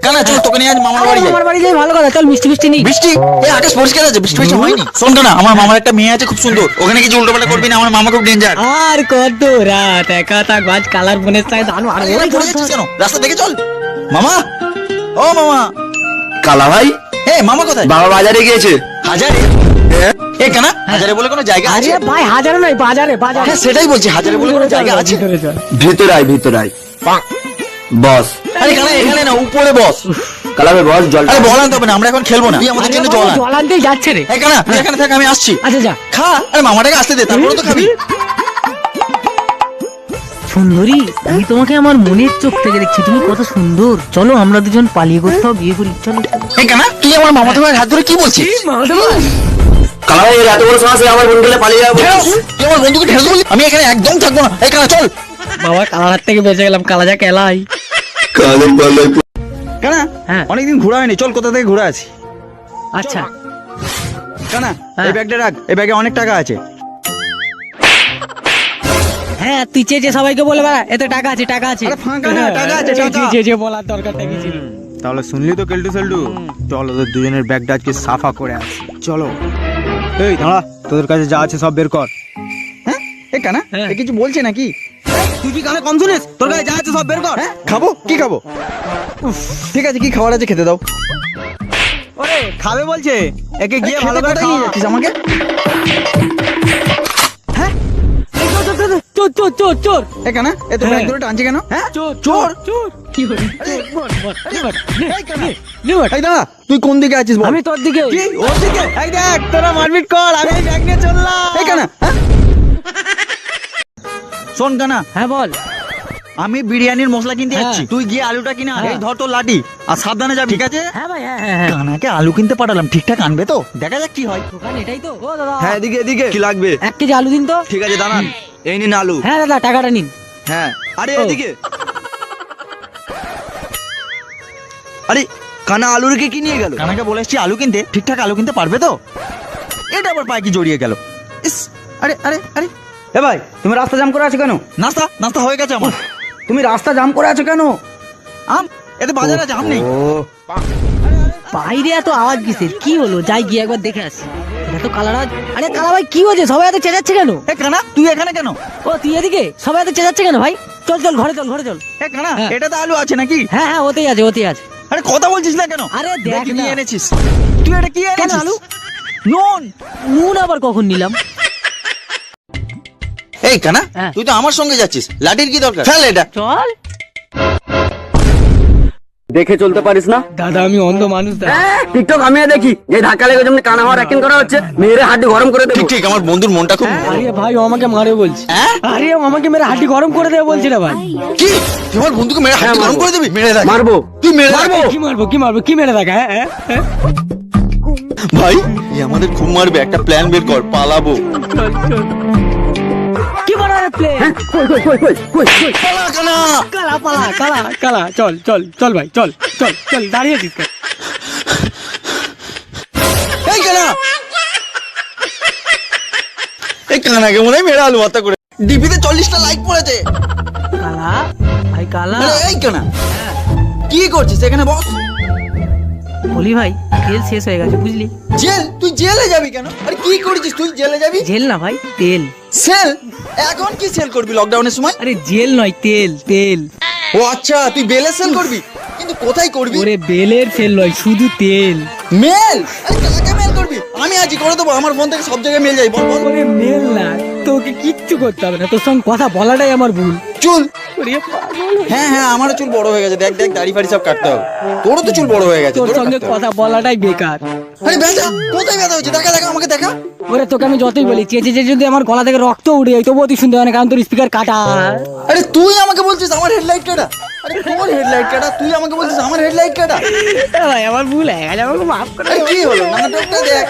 কানা চল তোকে নিয়ে আজ মামার বাড়ি যাই। আমার বাড়ি যাই, ভালো কথা, চল মিষ্টি মিষ্টি নি। বৃষ্টি এই আকাশ পরিষ্কার আছে, বৃষ্টি বেশি হয়নি। শোন কানা, আমার মামার একটা মেয়ে আছে খুব সুন্দর, ওখানে কিছু উল্টোপাল্টা করবি না, আমার মামা খুব ডেঞ্জার। আর কত রাত একা থাক, বাজ কালার বোনের সাথে দানো। আর আরে পড়ে যাচ্ছিস কেন? রাস্তা দেখে চল। মামা, ও মামা। কালা ভাই, মামা কোথায়? বাবা বাজারে গিয়েছে। হাজারে? এ কানা, হাজারে বলে কোনো জায়গা আছে? আরে ভাই হাজারে নয়, বাজারে বাজারে। হ্যাঁ সেটাই বলছি, হাজারে বলে কোনো জায়গা আছে? ভিতরে আয় বস। আরে কানা এখানে না, উপরে বস। কালা ভাই বস, জল। আরে বল আনতে হবে না, আমরা এখন খেলবো না, তুই আমাদের জন্য জল আন। জল আনতেই যাচ্ছে রে। এই কানা তুই এখানে থাক, আমি আসছি। আচ্ছা যা। খা, আরে মামাটাকে আসতে দে, তারপরে তো খাবি। সুন্দরী, আমি তোমাকে আমার মনের চোখ থেকে দেখছি, তুমি কত সুন্দর। চলো আমরা দুজন পালিয়ে কোথাও বিয়ে করি, চলো। এই কানা তুই আমার মামাতো ভাইয়ের হাত ধরে কি বলছিস? কালা ভাই, এত বড় সাহস আমার বোন গেলে পালিয়ে যাবো। তুই আমার বন্ধুকে ঠেলে দিলি, আমি এখানে একদম থাকবো না। এই কানা চল। বাবা কালার হাত থেকে বেঁচে গেলাম, কালা যা কেলাই। কানা হ্যাঁ। অনেকদিন ঘোরা হয়নি, চল কোথা থেকে ঘুরে আছি। আচ্ছা কানা হ্যাঁ। এই ব্যাগটা রাখ, এই ব্যাগে অনেক টাকা আছে। হ্যাঁ, তুই চেয়েছে সবাইকে বলে বেড়া এতে টাকা আছে, টাকা আছে। আরে ফাঁকা না, টাকা আছে, টাকা। যে বলার দরকার থেকেছিল। তাহলে শুনলি তো কেলটু সেলটু, চলো তোদের দুজনের ব্যাগটা আজকে সাফা করে আসি। চলো। এই দাঁড়া, তোদের কাছে যা আছে সব বের কর। হ্যাঁ এ কানা হ্যাঁ। এ কিছু বলছে নাকি? তুই কি কানে কম শুনিস? তোর কাছে যা আছে সব বের কর। হ্যাঁ খাবো, কি খাবো? ঠিক আছে, কি খাবার আছে খেতে দাও। ওরে খাবে বলছে, একে গিয়ে ভালো করে কোথায় নিয়ে যাচ্ছিস আমাকে? চোর চোর চোর চোর। এ কানা এ তো হ্যাঁ। ব্যাগ ধরে টানছে কেন? হ্যাঁ চোর চোর। চোর কি করে? এই কানা, এই দাঁড়া, তুই কোন দিকে আছিস বল? আমি তোর দিকে। কি ওর দিকে? এই দেখ তোরা মারপিট কর, আমি এই ব্যাগ নিয়ে চললাম। এই কানা, হ্যাঁ? শোন কানা, হ্যাঁ বল। আমি বিরিয়ানির মশলা কিনতে হ্যাঁ। যাচ্ছি, তুই গিয়ে আলুটা কিনা আন। হ্যাঁ। এই ধর তোর লাঠি, আর সাবধানে যাবি, ঠিক আছে? হ্যাঁ ভাই, হ্যাঁ হ্যাঁ হ্যাঁ। কানাকে আলু কিনতে পাঠালাম, ঠিকঠাক আনবে তো? দেখা যাক কি হয়। দোকান এটাই তো। ও দাদা, হ্যাঁ এদিকে এদিকে। কি লাগবে? 1 কেজি আলু দিন তো। ঠিক আছে দাঁড়ান, এই নিন আলু। হ্যাঁ দাদা, টাকাটা নিন। হ্যাঁ আরে ও। এদিকে। আরে কানা আলু রেখে কি নিয়ে গেল? কানাকে বলে এসছি আলু কিনতে, ঠিকঠাক আলু কিনতে পারবে তো? এটা আবার পায়ে কি জড়িয়ে গেল? ইস, আরে আরে আরে, এ ভাই, তুমি রাস্তা জাম করে আছো কেন? নাস্তা নাস্তা হয়ে গেছে আমার। তুমি রাস্তা জাম করে আছো কেন? আম এতে বাজার আছে, আম নেই। বাইরে এত আওয়াজ কিসের? কি হলো? যাই গিয়ে একবার দেখে আসি। এত কালার আওয়াজ। আরে কালা ভাই কি হয়েছে? সবাই এত চেঁচাচ্ছে কেন? এ কানা তুই এখানে কেন? ও তুই এদিকে, সবাই এত চেঁচাচ্ছে কেন ভাই? চল চল ঘরে চল, ঘরে চল। এ কানা হ্যাঁ। এটা তো আলু আছে নাকি? হ্যাঁ হ্যাঁ, ওতেই আছে, ওতেই আছে। আরে কথা বলছিস না কেন? আরে দেখ দেখ কি না। এনেছিস তুই, এটা কি এনেছিস? আলু? নুন। নুন আবার কখন নিলাম? এই কানা হ্যাঁ। তুই তো আমার সঙ্গে যাচ্ছিস, লাঠির কি দরকার? ফেল এটা। চল। দেখে চলতে পারিস না? দাদা আমি অন্ধ মানুষ দাদা। টিকটক আমিও দেখি, যে ধাক্কা লেগে যেমন কানা হওয়ার অ্যাক্টিং করা হচ্ছে, মেয়েরে হাড্ডি গরম করে দেবো। ঠিক ঠিক, আমার বন্ধুর মনটা খুব। আরে ভাই ও আমাকে মারে বলছে। হ্যাঁ? আরে ও আমাকে মেরে হাঁটি গরম করে দেবে বলছে না ভাই। কি তুই আমার বন্ধুকে মেরে হাত হ্যাঁ, গরম মারবো। করে দিবি? মেরে দেখ, মারবো। তুই মেরে দেখ। কি মারবো কি মারবো কি মেরে দেখা? হ্যাঁ হ্যাঁ। ভাই এ আমাদের খুব মারবে, একটা প্ল্যান বের কর, পালাবো। চল চল। কি মারার প্লে? পালা কানা। কালা পালা, কালা কালা। চল চল চল ভাই, চল চল চল। দাঁড়িয়ে আছিস কেন? এই কানা, এই কানাকে মনে হয় মেরে আলু ভর্তা করে। ডিপিতে 40টা লাইক পড়েছে। কালা ভাই, কালা। আরে এই কানা কি করছিস এখানে? বস। বলি ভাই, তেল শেষ হয়ে গেছে বুঝলি? জেল? তুই জেলে যাবি কেন? আরে কি করেছিস তুই জেলে যাবি? জেল না ভাই, তেল। সেল? এখন কি সেল করবি লকডাউনের সময়? আরে জেল নয়, তেল তেল। ও আচ্ছা, তুই বেলে সেল করবি, কিন্তু কোথায় করবি? ওরে বেলের তেল নয়, শুধু তেল। মেল? আরে কাকে মেল করবি? আমি আজই করে দেবো, আমার ফোন থেকে সব জায়গায় মেল যাই। বল বল। ওরে মেল না, তোকে কিচ্ছু করতে হবে না, তোর সঙ্গে কথা বলাটাই আমার ভুল। চুল? ওরে পাগল। হ্যাঁ হ্যাঁ, আমারও চুল বড় হয়ে গেছে, দেখ দেখ দাড়ি ফাড়ি সব কাটতে হবে। তোরও তো চুল বড় হয়ে গেছে, তোর তোরও সঙ্গে কাটতে হবে। কথা বলাটাই বেকার। আরে ব্যথা কোথায় ব্যথা হচ্ছে? দেখা দেখা, আমাকে দেখা। ওরে তোকে আমি যতই বলি, চেঁচে চেঁচে যদি আমার গলা থেকে রক্ত উঠে যায় তবুও তুই শুনতে হয় না, কারণ তোর স্পিকার কাটা। আরে তুই আমাকে বলছিস আমার হেডলাইট কাটা? আরে তোর হেডলাইট কাটা, তুই আমাকে বলছিস আমার হেডলাইট কাটা? ভাই আমার ভুল হয়ে গেছে, আমাকে মাফ করে আরে কি হলো? নাটকটা দেখ।